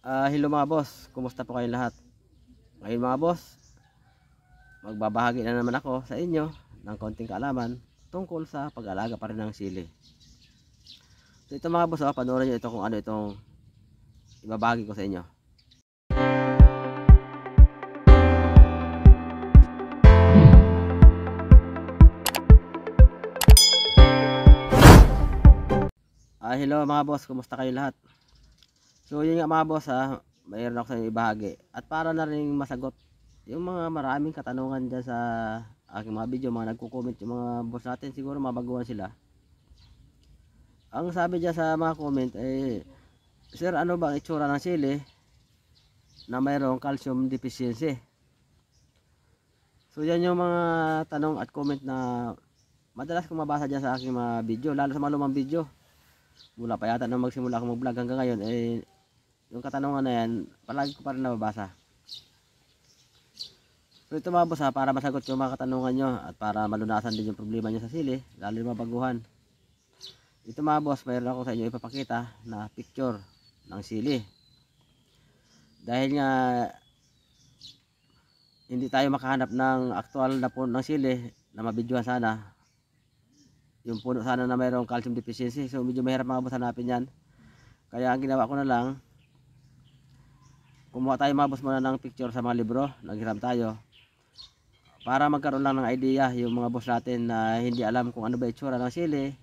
Hello mga boss, kumusta po kayong lahat? Ngayon mga boss, magbabahagi na naman ako sa inyo ng konting kaalaman tungkol sa pag-alaga pa rin ng sili. So ito mga boss, panoorin nyo ito kung ano itong ibabahagi ko sa inyo. Hello mga boss, kumusta kayo lahat? So yun nga mga boss, mayroon ako sa inyo ibahagi. At para na rin masagot yung mga maraming katanungan dyan sa aking mga video, mga nagko-comment yung mga boss natin, siguro mabaguhan sila. Ang sabi dyan sa mga comment sir, ano ba ang itsura ng sili na mayroong calcium deficiency? So yan yung mga tanong at comment na madalas kong mabasa dyan sa aking mga video, lalo sa mga lumang video. Mula pa yata nung magsimula akong mag-vlog hanggang ngayon, yung katanungan na yan, palagi ko pa rin nababasa. So ito mga boss, para masagot yung mga katanungan nyo at para malunasan din yung problema nyo sa sili, lalo yung mabaguhan. Ito mga boss, mayroon ako sa inyo ipapakita na picture ng sili. Dahil nga hindi tayo makahanap ng aktual na puno ng sili na mabidyohan sana. Yung puno sana na mayroong calcium deficiency. So medyo mahirap mga boss hanapin yan. Kaya ang ginawa ko na lang, kumuha tayo mga boss muna ng picture sa mga libro, naghiram tayo, para magkaroon lang ng idea yung mga boss natin na hindi alam kung ano ba itsura ng sili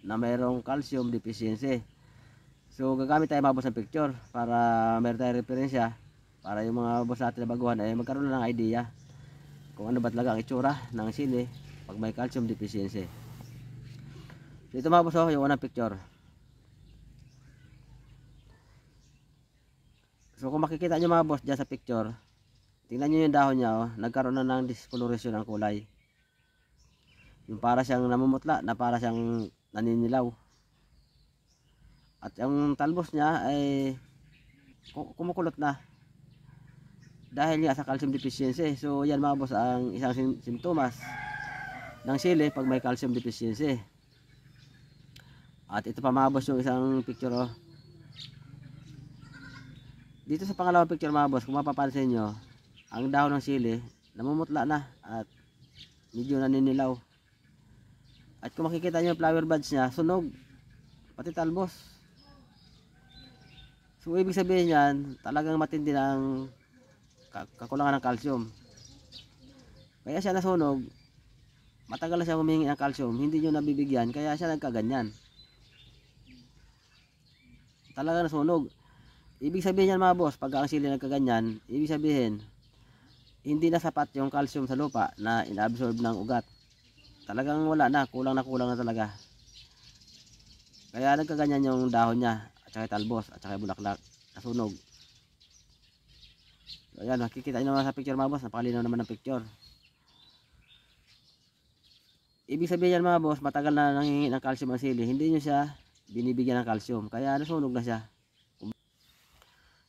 na mayroong calcium deficiency. So gagamit tayo mga boss ng picture para meron tayong referensya, para yung mga boss natin na baguhan ay magkaroon lang ng idea kung ano ba talaga ang itsura ng sili pag may calcium deficiency. So ito mga boss, yung unang picture. So kung makikita nyo mga boss dyan sa picture, tingnan nyo yung dahon niya, nagkaroon na ng discoloration ng kulay. Yung para siyang namumutla, na para siyang naninilaw. At yung talbos niya ay kumukulot na dahil nga sa calcium deficiency. So yan mga boss ang isang simptomas ng sili pag may calcium deficiency. At ito pa mga boss yung isang picture. Dito sa pangalawang picture mga boss, kung mapapansin nyo, ang dahon ng sili namumutla na at medyo naninilaw. At kung makikita nyo yung flower buds nya, sunog, pati talbos. So ibig sabihin yan, talagang matindi ng kakulangan ng calcium. Kaya siya nasunog, matagal na siya humingi ng calcium, hindi nyo nabibigyan, kaya siya nagkaganyan. Talagang nasunog. Ibig sabihin yan mga boss, pag ang sili nagkaganyan, ibig sabihin hindi na sapat yung calcium sa lupa na inabsorb ng ugat. Talagang wala na, kulang na talaga. Kaya nagkaganyan yung dahon niya, at saka talbos, at saka bulaklak, nasunog. So ayan, makikita nyo naman sa picture mga boss, napakalinaw naman ng picture. Ibig sabihin yan mga boss, matagal na nanghingi ng calcium ang sili, hindi nyo siya binibigyan ng calcium, kaya nasunog na siya.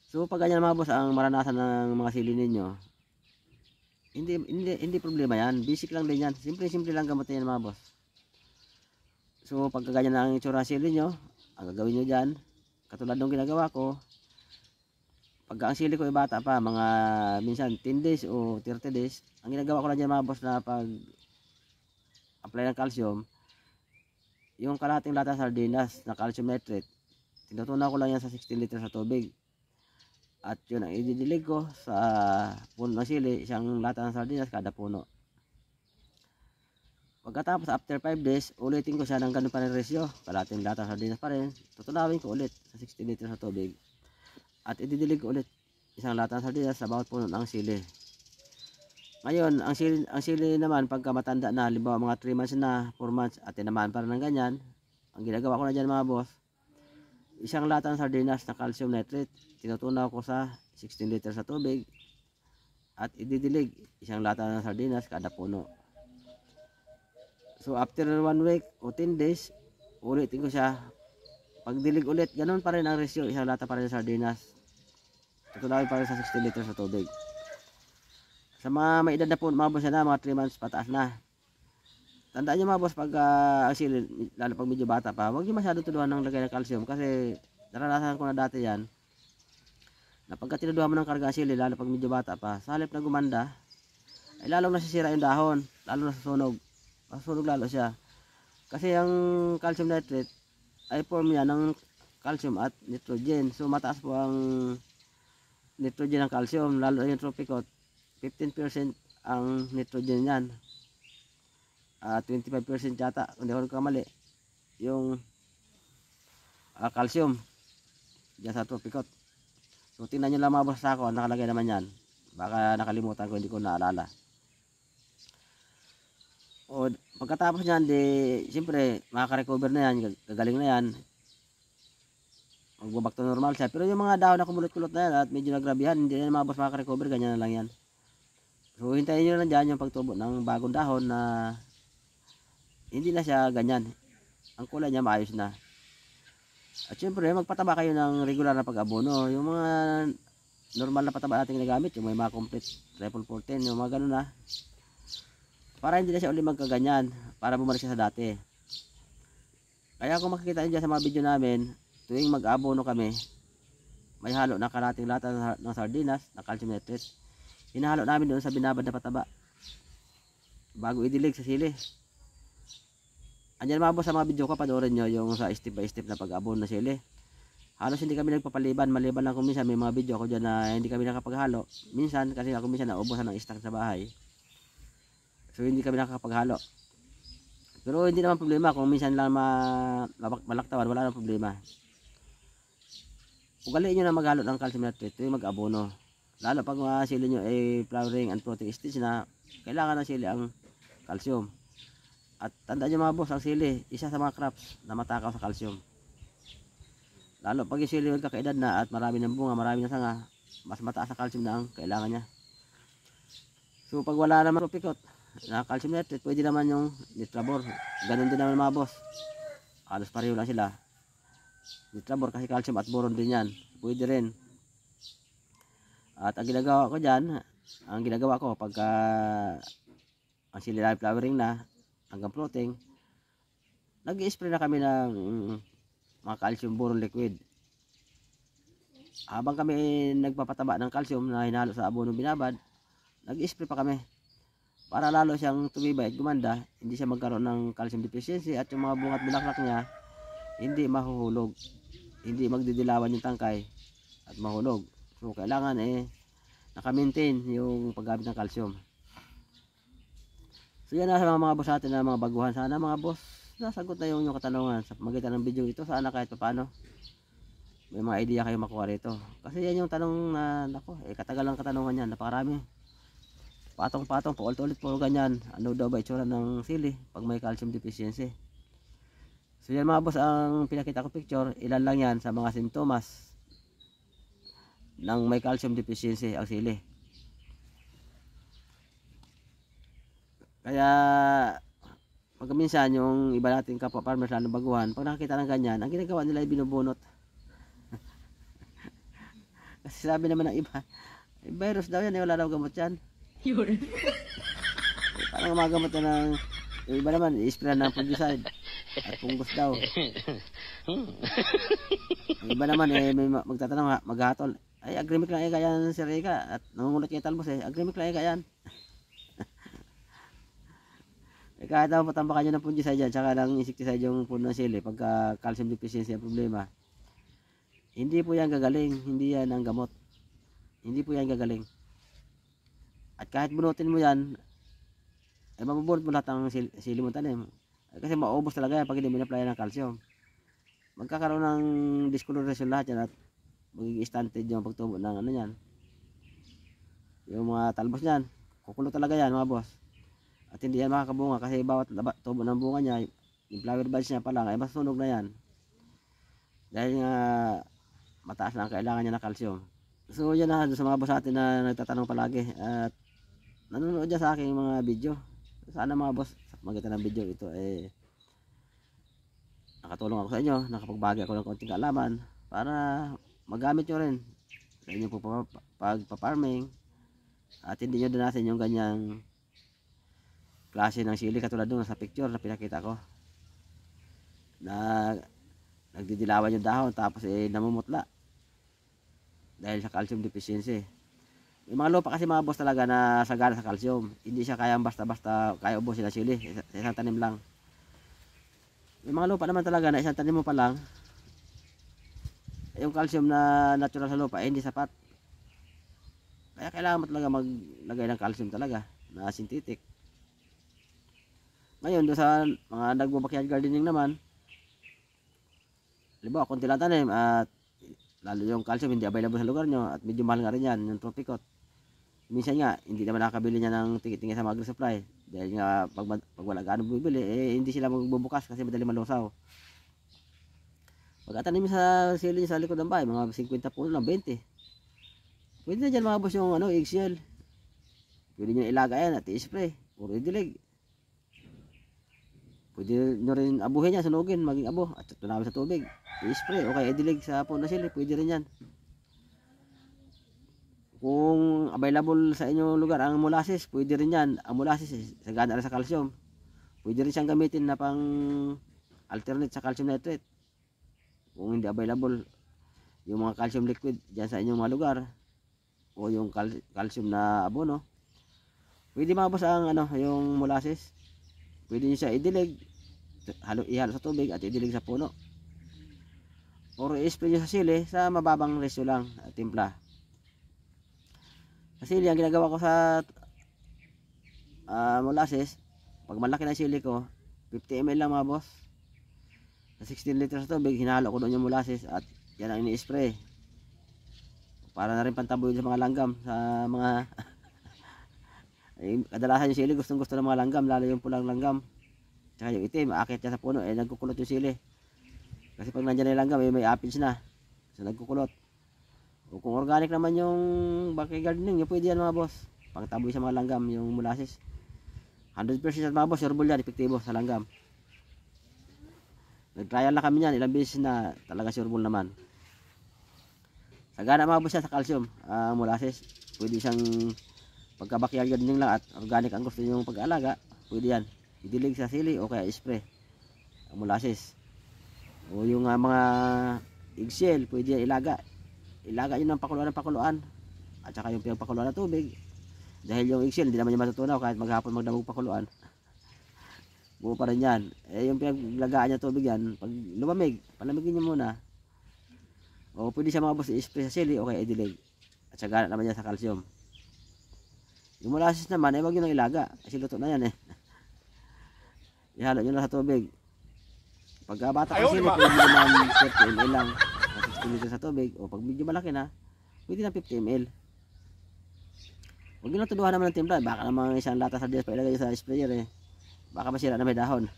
So pag ganyan mga boss ang maranasan ng mga sili ninyo, hindi problema yan, basic lang din yan, simple lang gamutin yan mga boss. So pag ganyan ang itsura ng sili nyo, ang gagawin nyo dyan, katulad ng ginagawa ko, pag ang sili ko ay bata pa, mga minsan 10 days o 30 days, ang ginagawa ko lang dyan mga boss na pag apply ng calcium, yung kalahating lata sardinas na calcium nitrate, tinutunaw ko lang yan sa 16 liters sa tubig. At yun ang ididilig ko sa puno ng sili, isang lata ng sardinas kada puno. Pagkatapos after 5 days, ulitin ko siya ng ganun pa rin resyo, kalahating lata ng sardinas pa rin, tutunawin ko ulit sa 16 liters sa tubig. At ididilig ko ulit isang lata ng sardinas sa bawat puno ng sili. Ngayon, ang sili naman pagka matanda na, halimbawa mga 3 months na, 4 months, at tinamaan pa rin ng ganyan, ang ginagawa ko na dyan mga boss, isang lata ng sardinas na calcium nitrate, tinutunaw ko sa 16 liters sa tubig, at ididilig isang lata ng sardinas kada puno. So after 1 week o 10 days, ulitin ko siya. Pagdilig ulit, ganun pa rin ang resyo, isang lata pa rin ng sardinas, tutunawin pa rin sa 16 liters sa tubig. Sa mga may edad na po, mga boss na mga 3 months pataas na, tandaan nyo mga boss, pag ang sili, lalo pag medyo bata pa, huwag nyo masyado tuluhan ng lagay ng calcium, kasi naranasan ko na dati yan. na pagka tinuduhan mo ng karga ang sili, lalo pag medyo bata pa, sa halip na gumanda, ay lalong nasisira yung dahon, lalo nasusunog. Masusunog lalo siya. Kasi ang calcium nitrate ay form yan ng calcium at nitrogen. So mataas po ang nitrogen ng calcium, lalo yung tropicot. 15% ang nitrogen yan. 25% yata, kung di ako nagkamali, yung calcium dyan sa tropicot. So tingnan nyo lang mga boss sa ako, nakalagay naman yan. Baka nakalimutan ko, hindi ko naalala. O pagkatapos nyan, di siyempre makaka-recover na yan, gagaling na yan, magbabak to normal siya. Pero yung mga dahon na kumulot-kulot na yan at medyo nagrabihan, hindi na mga boss makaka-recover, ganyan na lang yan. So hintayin nyo lang dyan yung pagtubo ng bagong dahon na hindi na siya ganyan, ang kulay niya maayos na. At siyempre magpataba kayo ng regular na pag-abono, yung mga normal na pataba natin ginagamit, yung may mga complete triple 14, yung mga ganun na, para hindi na siya uli magkaganyan, para bumalik siya sa dati. Kaya kung makikita nyo dyan sa mga video namin, tuwing mag-abono kami, may halo na kalating lata ng sardinas na calcium nitrate, hinahalo namin doon sa binabad na pataba bago idilig sa sili. Andiyan mga boss sa mga video ko, panoorin nyo yung sa step by step na pag-abono na sili. Halos hindi kami nagpapaliban, maliban lang kung minsan may mga video ko dyan na hindi kami nakapaghalo. Minsan kasi ako minsan naubusan ng stock sa bahay, so hindi kami nakakapaghalo. Pero hindi naman problema kung minsan lang malaktawan, wala nang problema. Ugaliin nyo na maghalo ng calcium nitrate tuwing mag-abono. Lalo pag mga sili nyo ay flowering and fruiting stage na, kailangan ng sili ang calcium. At tandaan nyo mga boss, ang sili, isa sa mga crops na matakaw sa calcium. Lalo pag yung sili magkakaedad na at marami ng bunga, marami ng sanga, mas mataas sa calcium na ang kailangan niya. So pag wala naman tropicot na calcium nitrate, pwede naman yung nitrabor. Ganun din naman mga boss, halos pareho lang sila. Nitrabor kasi calcium at boron din yan, pwede rin. At ang ginagawa ko pagka ang sili na flowering na hanggang fruiting, nag-i-spray na kami ng mga calcium boron liquid. Habang kami nagpapataba ng calcium na hinalo sa abono binabad, nag-i-spray pa kami para lalo siyang tumibay at gumanda, hindi siya magkaroon ng calcium deficiency at yung mga bunga at bulaklak niya hindi mahuhulog, hindi magdidilawan yung tangkay at mahulog. So kailangan naka-maintain yung paggamit ng calcium. So yan na sa mga boss natin na mga baguhan. Sana mga boss, nasagot na yung katanungan sa magitan ng video ito. Sana kahit paano may mga idea kayo makuha rito. Kasi yan yung tanong na nako, katagalang katanungan yan, napakarami. Patong-patong, paulit-ulit po ganyan. Ano daw ba itsura ng sili pag may calcium deficiency? So yan mga boss, ang pinakita ko picture, ilan lang yan sa mga sintomas ng may calcium deficiency ang sili. Kaya pag minsan yung iba nating kapwa farmers lalo baguhan, pag nakakita ng ganyan, ang ginagawa nila ay binubunot. Kasi sabi naman ng iba, virus daw yan, wala daw gamot yan. Parang magamot na ng yung iba naman, i-spray ng fungicide at fungus daw. Yung iba naman may magtatanong, maghatol, ay agrimic lang kaya yan si Rika at nangungulat kayo talbos agrimic lang kaya yan. Kahit naman patambakan nyo ng fungicide dyan, tsaka ng insecticide yung puno ng sili, pagka calcium deficiency ang problema, hindi po yan gagaling, hindi yan ang gamot, hindi po yan gagaling. At kahit bunutin mo yan, ay mabubunot mo lahat ng sili mo tanim, kasi maubos talaga yan pag hindi mo na-apply ng calcium. Magkakaroon ng discoloration lahat yan at magiging stunted yung pagtubo ng ano yan, yung mga talbos yan, kukulo talaga yan mga boss. At hindi yan makakabunga kasi bawat tubo ng bunga niya, yung flower buds niya pa lang ay masunog na yan. Dahil nga mataas na ang kailangan niya ng calcium. So yan na sa mga boss natin na nagtatanong palagi at nanonood dyan sa aking mga video. Sana mga boss, sa magitan ng video ito nakatulong ako sa inyo, nakapagbagi ako ng konting kaalaman para magamit nyo rin sa inyong pagpa-farming at hindi nyo danasin yung ganyang klase ng sili katulad doon sa picture na pinakita ko na nagdidilawan yung dahon tapos namumutla. dahil sa calcium deficiency. May mga lupa kasi mga boss talaga na sagana sa calcium. Hindi siya kayang basta-basta kaya ubusin na sili sa isang tanim lang. May mga lupa naman talaga na isang tanim mo pa lang, yung calcium na natural sa lupa hindi sapat. Kaya kailangan mo talaga maglagay ng calcium talaga na synthetic. Ngayon, doon sa mga nagbo-backyard gardening naman, halimbawa, konti lang tanim at lalo yung calcium hindi available sa lugar nyo at medyo mahal nga rin yan, yung tropicot. Minsan nga, hindi naman nakakabili niya ng tingin-tingin sa mga supply. Dahil nga, pag wala gaano bumibili, hindi sila magbubukas kasi madali malusaw. Pagkatanim sa sili sa likod ng bahay, mga 50 puno lang, 20. Pwede na dyan mga boss yung eggshell. Pwede nyo ilaga yan at i-spray. Puro idilig. Pwede nyo rin abuhin yan, sunugin, maging abo. At tunawin sa tubig. I-spray o kaya idilig sa puno sili. Pwede rin yan. Kung available sa inyong lugar ang molasses, pwede rin yan. Ang molasses, sagana rin sa calcium. Pwede rin siyang gamitin na pang alternate sa calcium nitrate. Kung hindi available yung mga calcium liquid dyan sa inyong mga lugar o yung calcium na abono, pwede mga boss ang yung molasses. Pwede nyo siya idilig, ihalo sa tubig at idilig sa puno. Or i-spray nyo sa sili sa mababang resyo lang at timpla. Sa sili, ang ginagawa ko sa molasses, pag malaki na sili ko, 50 ml lang mga boss. Sa 16 liters sa tubig, hinalo ko doon yung molasses at yan ang ini-spray. Para na rin pantaboy sa mga langgam, sa mga kadalasan yung sili gustong gusto ng mga langgam, lalo yung pulang langgam. Tsaka yung itim, akit niya sa puno, nagkukulot yung sili. Kasi pag nandyan yung langgam, may aphids na. So nagkukulot. O kung organic naman yung backyard gardening, yung pwede yan mga boss. Pangtaboy sa mga langgam, yung molasses. 100% mga boss, sureball yan, epektibo sa langgam. Nag-trial na kami yan, ilang beses na talaga sureball naman. Sagana mga boss yan sa calcium, molasses. Pwede siyang pagka backyard gardening lang at organic ang gusto nyo pag-aalaga, pwede yan. Idilig sa sili o kaya spray ang molasses. O yung mga eggshell, pwede yan ilaga. Ilaga yun ng pakuluan at saka yung pinagpakuluan ng tubig. Dahil yung eggshell hindi naman niya matutunaw kahit maghapon magdamog pakuluan. Buo pa rin yan. Yung pinaglagaan niya tubig yan, pag lumamig, palamigin niyo muna. O pwede siya mga boss i-spray sa sili o kaya idilig. At saka naman niya sa calcium. Yung molasses naman, huwag nyo nang ilaga kasi luto na yan ihalo nyo lang sa tubig. Pagka bata ka sili, pwede naman 30 ml lang 60 liters sa tubig. O pag medyo malaki na, pwede na 50 ml. Huwag nyo lang tuduhan naman ng timpla. Baka naman isang lata sa dias pa ilagay sa sprayer baka masira na may dahon.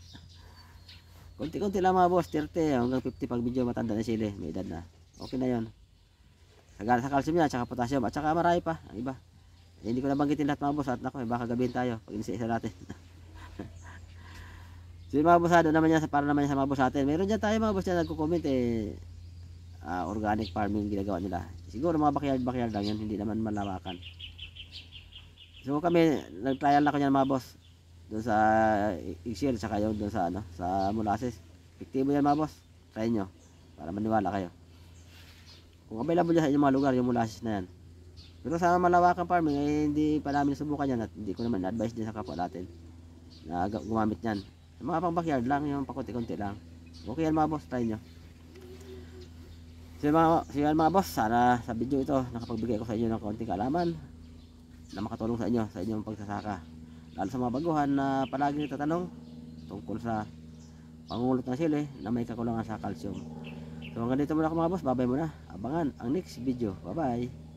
Konti-konti lang mga boss, 30 hanggang 50 pag medyo matanda na sili, may edad na. Okay na yon. Sagana sa calcium yan, at saka potassium, at saka marami pa ang iba. Hindi ko nabanggitin lahat mga boss at nako, baka gabihin tayo pag inisa-isa natin. So yung mga boss doon naman yan, para naman yan sa mga boss natin. Meron dyan tayo mga boss dyan nagko-comment organic farming ginagawa nila. Siguro mga backyard lang yun, hindi naman malawakan. So kami, nag-trial na ko yan mga boss. Doon sa eggshell, saka yun doon sa sa molasses. Epektibo yan mga boss. Try nyo para maniwala kayo. Kung available dyan sa inyong mga lugar, yung molasses na yan. Pero sa malawakan farming, hindi pa namin nasubukan yan at hindi ko naman advice din sa kapwa natin na gumamit yan. Yung mga pang backyard lang, yung pakunti-kunti lang. Okay yan mga boss, try nyo. So yan mga boss, sana sa video ito nakapagbigay ko sa inyo ng konting kaalaman na makatulong sa inyo sa inyong pagsasaka. Lalo sa mga baguhan na palagi nagtatanong tungkol sa pangungulot ng sili na may kakulangan sa calcium. So hanggang dito muna ako mga boss, babay muna. Abangan ang next video. Bye bye.